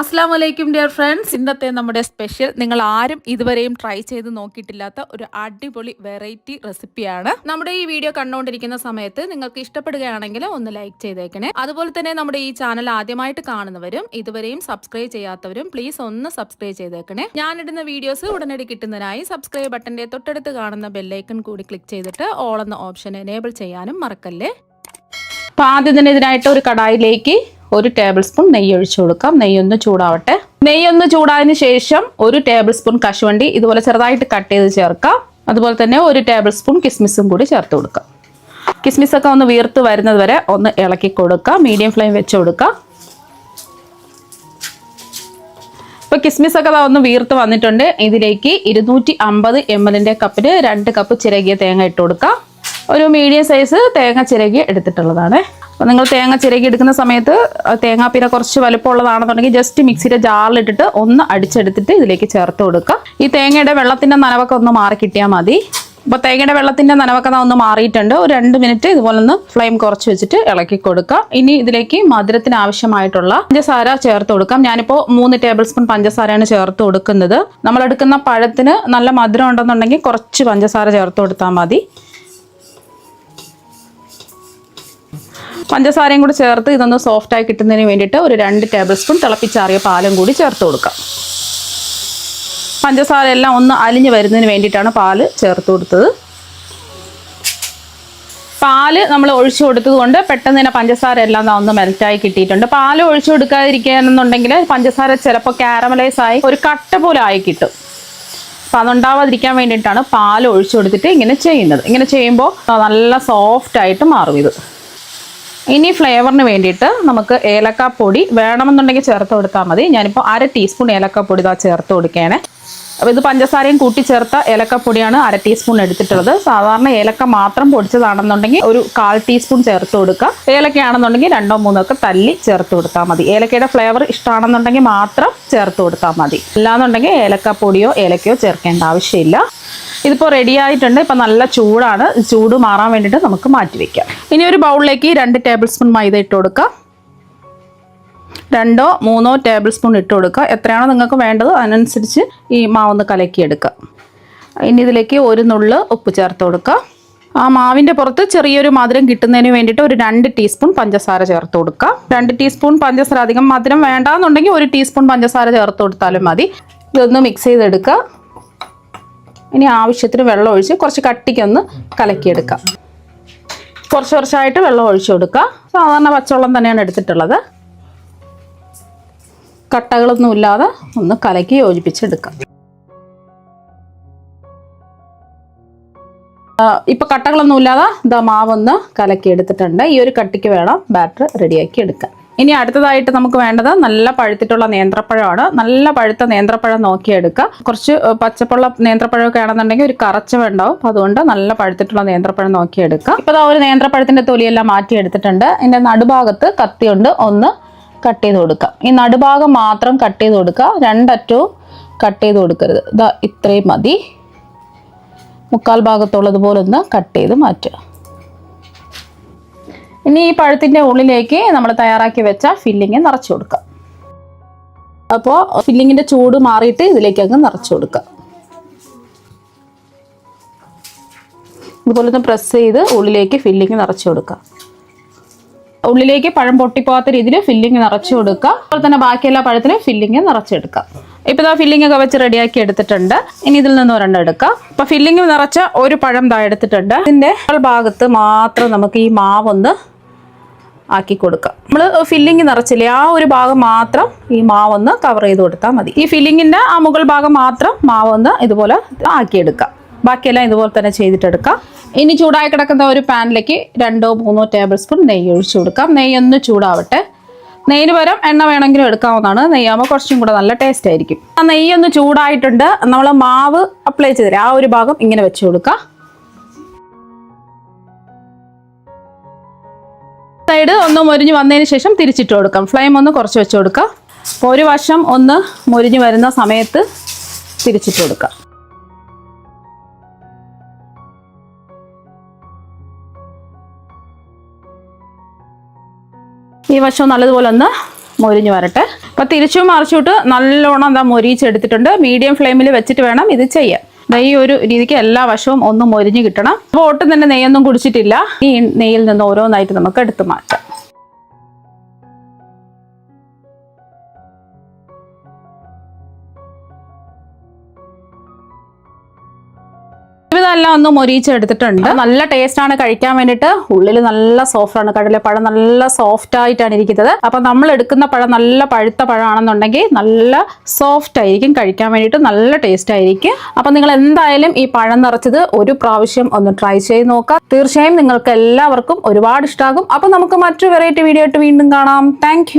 അസ്സലാമലൈക്കും dear friends. ഇന്നത്തെ നമ്മുടെ സ്പെഷ്യൽ നിങ്ങൾ ആരും ഇതുവരെയും ട്രൈ ചെയ്ത് നോക്കിയിട്ടില്ലാത്ത ഒരു അടിപൊളി വെറൈറ്റി റെസിപ്പിയാണ്. നമ്മുടെ ഈ വീഡിയോ കണ്ടുകൊണ്ടിരിക്കുന്ന സമയത്ത് നിങ്ങൾക്ക് ഇഷ്ടപ്പെടുകയാണെങ്കിൽ ഒന്ന് ലൈക്ക് ചെയ്തേക്കണേ. അതുപോലെ തന്നെ നമ്മുടെ ഈ ചാനൽ ആദ്യമായിട്ട് കാണുന്നവരും ഇതുവരെയും സബ്സ്ക്രൈബ് ചെയ്യാത്തവരും പ്ലീസ് ഒന്ന് സബ്സ്ക്രൈബ് ചെയ്തേക്കണേ. ഞാനിടുന്ന വീഡിയോസ് ഉടനടി കിട്ടുന്നതിനായി സബ്സ്ക്രൈബ് ബട്ടന്റെ തൊട്ടടുത്ത് കാണുന്ന ബെല്ലൈക്കൺ കൂടി ക്ലിക്ക് ചെയ്തിട്ട് ഓൾ എന്ന ഓപ്ഷൻ എനേബിൾ ചെയ്യാനും മറക്കല്ലേ. അപ്പോൾ ആദ്യം തന്നെ ഇതിനായിട്ട് ഒരു കടായിലേക്ക് 1 ടേബിൾ സ്പൂൺ നെയ്യ് ഒഴിച്ചു കൊടുക്കാം. നെയ്യൊന്ന് ചൂടാവട്ടെ. നെയ്യൊന്ന് ചൂടായതിനു ശേഷം 1 ടേബിൾ സ്പൂൺ കശുവണ്ടി ഇതുപോലെ ചെറുതായിട്ട് കട്ട് ചെയ്ത് ചേർക്കാം. അതുപോലെ തന്നെ 1 ടേബിൾ സ്പൂൺ കിസ്മിസും കൂടി ചേർത്ത് കൊടുക്കാം. കിസ്മിസൊക്കെ ഒന്ന് വീർത്ത് വരുന്നത് വരെ ഒന്ന് ഇളക്കി കൊടുക്കാം. മീഡിയം ഫ്ലെയിം വെച്ച് കൊടുക്കാം. ഇപ്പോൾ കിസ്മിസൊക്കെ ഒന്ന് വീർത്ത് വന്നിട്ടുണ്ട്. ഇതിലേക്ക് 250 ml കപ്പിന് 2 കപ്പ് ചിരകിയ തേങ്ങ ഇട്ട് കൊടുക്കാം. ഒരു മീഡിയം സൈസ് തേങ്ങ ചിരകി എടുത്തിട്ടുള്ളതാണ്. അപ്പോൾ നിങ്ങൾ തേങ്ങ ചിരകി എടുക്കുന്ന സമയത്ത് തേങ്ങാപ്പീര കുറച്ച് വലുപ്പമുള്ളതാണെന്നുണ്ടെങ്കിൽ ജസ്റ്റ് മിക്സിയുടെ ജാറിലിട്ടിട്ട് ഒന്ന് അടിച്ചെടുത്തിട്ട് ഇതിലേക്ക് ചേർത്ത് കൊടുക്കുക. ഈ തേങ്ങയുടെ വെള്ളത്തിൻ്റെ നനവൊക്കെ ഒന്ന് മാറി കിട്ടിയാൽ മതി. അപ്പോൾ തേങ്ങയുടെ വെള്ളത്തിൻ്റെ നനവൊക്കെ ഒന്ന് മാറിയിട്ടുണ്ട്. ഒരു 2 മിനിറ്റ് ഇതുപോലെ ഒന്ന് ഫ്ലെയിം കുറച്ച് വെച്ചിട്ട് ഇളക്കി കൊടുക്കുക. ഇനി ഇതിലേക്ക് മധുരത്തിന് ആവശ്യമായിട്ടുള്ള പഞ്ചസാര ചേർത്ത് കൊടുക്കാം. ഞാനിപ്പോൾ 3 ടേബിൾ സ്പൂൺ പഞ്ചസാരയാണ് ചേർത്ത് കൊടുക്കുന്നത്. നമ്മളെടുക്കുന്ന പഴത്തിന് നല്ല മധുരം ഉണ്ടെന്നുണ്ടെങ്കിൽ കുറച്ച് പഞ്ചസാര ചേർത്ത് കൊടുത്താൽ മതി. പഞ്ചസാരയും കൂടി ചേർത്ത് ഇതൊന്ന് സോഫ്റ്റായി കിട്ടുന്നതിന് വേണ്ടിയിട്ട് ഒരു 2 ടേബിൾ സ്പൂൺ തിളപ്പിച്ചാറിയ പാലും കൂടി ചേർത്ത് കൊടുക്കാം. പഞ്ചസാര എല്ലാം ഒന്ന് അലിഞ്ഞ് വരുന്നതിന് വേണ്ടിയിട്ടാണ് പാല് ചേർത്ത് കൊടുത്തത്. പാല് നമ്മൾ ഒഴിച്ചു കൊടുത്തത് കൊണ്ട് പെട്ടെന്ന് തന്നെ പഞ്ചസാര എല്ലാം ഒന്ന് മെൽറ്റായി കിട്ടിയിട്ടുണ്ട്. പാല് ഒഴിച്ചു കൊടുക്കാതിരിക്കുകയാണെന്നുണ്ടെങ്കിൽ പഞ്ചസാര ചിലപ്പോൾ കാരമലൈസ് ആയി ഒരു കട്ട പോലെ ആയി കിട്ടും. അപ്പം അതുണ്ടാവാതിരിക്കാൻ വേണ്ടിയിട്ടാണ് പാല് ഒഴിച്ചു കൊടുത്തിട്ട് ഇങ്ങനെ ചെയ്യുന്നത്. ഇങ്ങനെ ചെയ്യുമ്പോൾ നല്ല സോഫ്റ്റായിട്ട് മാറും ഇത്. ഇനി ഫ്ലേവറിന് വേണ്ടിയിട്ട് നമുക്ക് ഏലക്കാപ്പൊടി വേണമെന്നുണ്ടെങ്കിൽ ചേർത്ത് കൊടുത്താൽ മതി. ഞാനിപ്പോൾ 1/2 ടീസ്പൂൺ ഏലക്കാപ്പൊടി ചേർത്ത് കൊടുക്കുകയാണ്. അപ്പോൾ ഇത് പഞ്ചസാരയും കൂട്ടി ചേർത്ത ഏലക്കപ്പൊടിയാണ് 1/2 ടീസ്പൂൺ എടുത്തിട്ടുള്ളത്. സാധാരണ ഏലക്ക മാത്രം പൊടിച്ചതാണെന്നുണ്ടെങ്കിൽ ഒരു 1/4 ടീസ്പൂൺ ചേർത്ത് കൊടുക്കുക. ഏലക്കയാണെന്നുണ്ടെങ്കിൽ 2 3 ഒക്കെ തല്ലി ചേർത്ത് കൊടുത്താൽ മതി. ഏലക്കയുടെ ഫ്ലേവർ ഇഷ്ടമാണെന്നുണ്ടെങ്കിൽ മാത്രം ചേർത്ത് കൊടുത്താൽ മതി. അല്ലാന്നുണ്ടെങ്കിൽ ഏലക്കപ്പൊടിയോ ഏലക്കയോ ചേർക്കേണ്ട ആവശ്യമില്ല. ഇതിപ്പോൾ റെഡി ആയിട്ടുണ്ട്. ഇപ്പം നല്ല ചൂടാണ്. ചൂട് മാറാൻ വേണ്ടിയിട്ട് നമുക്ക് മാറ്റി വയ്ക്കാം. ഇനി ഒരു ബൗളിലേക്ക് 2 ടേബിൾ സ്പൂൺ മൈദ ഇട്ട് കൊടുക്കുക. 2 3 ടേബിൾ സ്പൂൺ ഇട്ട് കൊടുക്കുക. എത്രയാണോ നിങ്ങൾക്ക് വേണ്ടത് അതിനനുസരിച്ച് ഈ മാവൊന്ന് കലക്കിയെടുക്കുക. ഇനി ഇതിലേക്ക് ഒരു നുള്ള് ഉപ്പ് ചേർത്ത് കൊടുക്കുക. ആ മാവിൻ്റെ പുറത്ത് ചെറിയൊരു മധുരം കിട്ടുന്നതിന് വേണ്ടിയിട്ട് ഒരു 2 ടീസ്പൂൺ പഞ്ചസാര ചേർത്ത് കൊടുക്കുക. 2 ടീസ്പൂൺ പഞ്ചസാര, അധികം മധുരം വേണ്ടാന്നുണ്ടെങ്കിൽ 1 ടീസ്പൂൺ പഞ്ചസാര ചേർത്ത് കൊടുത്താലും മതി. ഇതൊന്ന് മിക്സ് ചെയ്തെടുക്കുക. ഇനി ആവശ്യത്തിന് വെള്ളം ഒഴിച്ച് കുറച്ച് കട്ടിക്കൊന്ന് കലക്കിയെടുക്കാം. കുറച്ചായിട്ട് വെള്ളം ഒഴിച്ചു കൊടുക്കുക. സാധാരണ പച്ചവെള്ളം തന്നെയാണ് എടുത്തിട്ടുള്ളത്. കട്ടകളൊന്നും ഇല്ലാതെ ഒന്ന് കലക്കി യോജിപ്പിച്ചെടുക്കാം. ഇപ്പം കട്ടകളൊന്നും ഇല്ലാതെ ഇതാ മാവൊന്ന് കലക്കി എടുത്തിട്ടുണ്ട്. ഈ ഒരു കട്ടിക്ക് വേണം ബാറ്റർ റെഡിയാക്കി എടുക്കാൻ. ഇനി അടുത്തതായിട്ട് നമുക്ക് വേണ്ടത് നല്ല പഴുത്തിട്ടുള്ള നേന്ത്രപ്പഴമാണ്. നല്ല പഴുത്ത നേന്ത്രപ്പഴം നോക്കിയെടുക്കുക. കുറച്ച് പച്ചപ്പുള്ള നേന്ത്രപ്പഴമൊക്കെ ആണെന്നുണ്ടെങ്കിൽ ഒരു കറച്ചവ ഉണ്ടാവും. അതുകൊണ്ട് നല്ല പഴുത്തിട്ടുള്ള നേന്ത്രപ്പഴം നോക്കിയെടുക്കുക. ഇപ്പോൾ ഒരു നേന്ത്രപ്പഴത്തിൻ്റെ തൊലിയെല്ലാം മാറ്റിയെടുത്തിട്ടുണ്ട്. ഇതിൻ്റെ നടുഭാഗത്ത് കത്തി കൊണ്ട് ഒന്ന് കട്ട് ചെയ്ത് കൊടുക്കുക. ഈ നടുഭാഗം മാത്രം കട്ട് ചെയ്ത് കൊടുക്കുക. 2 അറ്റവും കട്ട് ചെയ്ത് കൊടുക്കരുത്. ഇതാ ഇത്രയും മതി. 1/4 ഭാഗത്തുള്ളതുപോലെ ഒന്ന് കട്ട് ചെയ്ത് മാറ്റുക. ഇനി ഈ പഴത്തിൻ്റെ ഉള്ളിലേക്ക് നമ്മൾ തയ്യാറാക്കി വെച്ച ഫില്ലിങ് നിറച്ചു കൊടുക്കുക. അപ്പോൾ ഫില്ലിങ്ങിൻ്റെ ചൂട് മാറിയിട്ട് ഇതിലേക്ക് അങ്ങ് നിറച്ചു കൊടുക്കുക. ഇതുപോലെ ഒന്ന് പ്രസ് ചെയ്ത് ഉള്ളിലേക്ക് ഫില്ലിങ് നിറച്ചു കൊടുക്കുക. ഉള്ളിലേക്ക് പഴം പൊട്ടിപ്പോകാത്ത രീതിയിൽ ഫില്ലിങ് നിറച്ചു കൊടുക്കുക. അതുപോലെ തന്നെ ബാക്കി എല്ലാ പഴത്തിനും ഫില്ലിങ് നിറച്ചെടുക്കുക. ഇപ്പോൾ ഫില്ലിംഗ് ഒക്കെ വെച്ച് റെഡിയാക്കി എടുത്തിട്ടുണ്ട്. ഇനി ഇതിൽ നിന്ന് 2 എടുക്കാം. അപ്പോൾ ഫില്ലിംഗ് നിറച്ച ഒരു പഴം എടുത്തിട്ടുണ്ട്. ഇതിൻ്റെ ഭാഗത്ത് മാത്രം നമുക്ക് ഈ മാവൊന്ന് ആക്കി കൊടുക്കാം. നമ്മൾ ഫില്ലിംഗ് നിറച്ചില്ലേ ആ ഒരു ഭാഗം മാത്രം ഈ മാവൊന്ന് കവർ ചെയ്ത് കൊടുത്താൽ മതി. ഈ ഫില്ലിങ്ങിൻ്റെ ആ മുകൾ ഭാഗം മാത്രം മാവൊന്ന് ഇതുപോലെ ആക്കിയെടുക്കാം. ബാക്കിയെല്ലാം ഇതുപോലെ തന്നെ ചെയ്തിട്ടെടുക്കാം. ഇനി ചൂടായി കിടക്കുന്ന ഒരു പാനിലേക്ക് 2 3 ടേബിൾ സ്പൂൺ നെയ്യ് ഒഴിച്ചു കൊടുക്കാം. നെയ്യൊന്ന് ചൂടാവട്ടെ. നെയ്യിന് പകരം എണ്ണ വേണമെങ്കിലും എടുക്കാവുന്നതാണ്. നെയ്യാകുമ്പോൾ കുറച്ചും കൂടെ നല്ല ടേസ്റ്റ് ആയിരിക്കും. ആ നെയ്യൊന്ന് ചൂടായിട്ടുണ്ട്. നമ്മൾ മാവ് അപ്ലൈ ചെയ്തില്ല ആ ഒരു ഭാഗം ഇങ്ങനെ വെച്ച് കൊടുക്കുക. സൈഡ് ഒന്ന് മൊരിഞ്ഞ് വന്നതിന് ശേഷം തിരിച്ചിട്ട് കൊടുക്കാം. ഫ്ലെയിം ഒന്ന് കുറച്ച് വെച്ച് കൊടുക്കുക. അപ്പോൾ ഒരു വശം ഒന്ന് മൊരിഞ്ഞ് വരുന്ന സമയത്ത് തിരിച്ചിട്ട് കൊടുക്കുക. ഈ വശം നല്ലതുപോലെ ഒന്ന് മൊരിഞ്ഞ് വരട്ടെ. അപ്പോൾ തിരിച്ചും മറിച്ചിട്ട് നല്ലോണം എന്താ മൊരിച്ചെടുത്തിട്ടുണ്ട്. മീഡിയം ഫ്ലെയിമിൽ വെച്ചിട്ട് വേണം ഇത് ചെയ്യാൻ. ഈ ഒരു രീതിക്ക് എല്ലാ വശവും ഒന്ന് മൊരിഞ്ഞ് കിട്ടണം. അപ്പോൾ ഒട്ടും തന്നെ നെയ്യൊന്നും കുടിച്ചിട്ടില്ല. ഈ നെയ്യിൽ നിന്ന് ഓരോന്നായിട്ട് നമുക്ക് എടുത്ത് മാറ്റാം. ഇതെല്ലാം ഒന്ന് മൊരിച്ചെടുത്തിട്ടുണ്ട്. നല്ല ടേസ്റ്റ് ആണ് കഴിക്കാൻ വേണ്ടിയിട്ട്. ഉള്ളിൽ നല്ല സോഫ്റ്റ് ആണ്. കടലപ്പഴം നല്ല സോഫ്റ്റ് ആയിട്ടാണ് ഇരിക്കുന്നത്. അപ്പൊ നമ്മൾ എടുക്കുന്ന പഴം നല്ല പഴുത്ത പഴമാണെന്നുണ്ടെങ്കിൽ നല്ല സോഫ്റ്റ് ആയിരിക്കും, കഴിക്കാൻ വേണ്ടിയിട്ട് നല്ല ടേസ്റ്റ് ആയിരിക്കും. അപ്പൊ നിങ്ങൾ എന്തായാലും ഈ പഴം നിറച്ചത് ഒരു പ്രാവശ്യം ഒന്ന് ട്രൈ ചെയ്ത് നോക്കാം. തീർച്ചയായും നിങ്ങൾക്ക് എല്ലാവർക്കും ഒരുപാട് ഇഷ്ടമാകും. അപ്പൊ നമുക്ക് മറ്റൊരു വെറൈറ്റി വീഡിയോ ആയിട്ട് വീണ്ടും കാണാം. താങ്ക്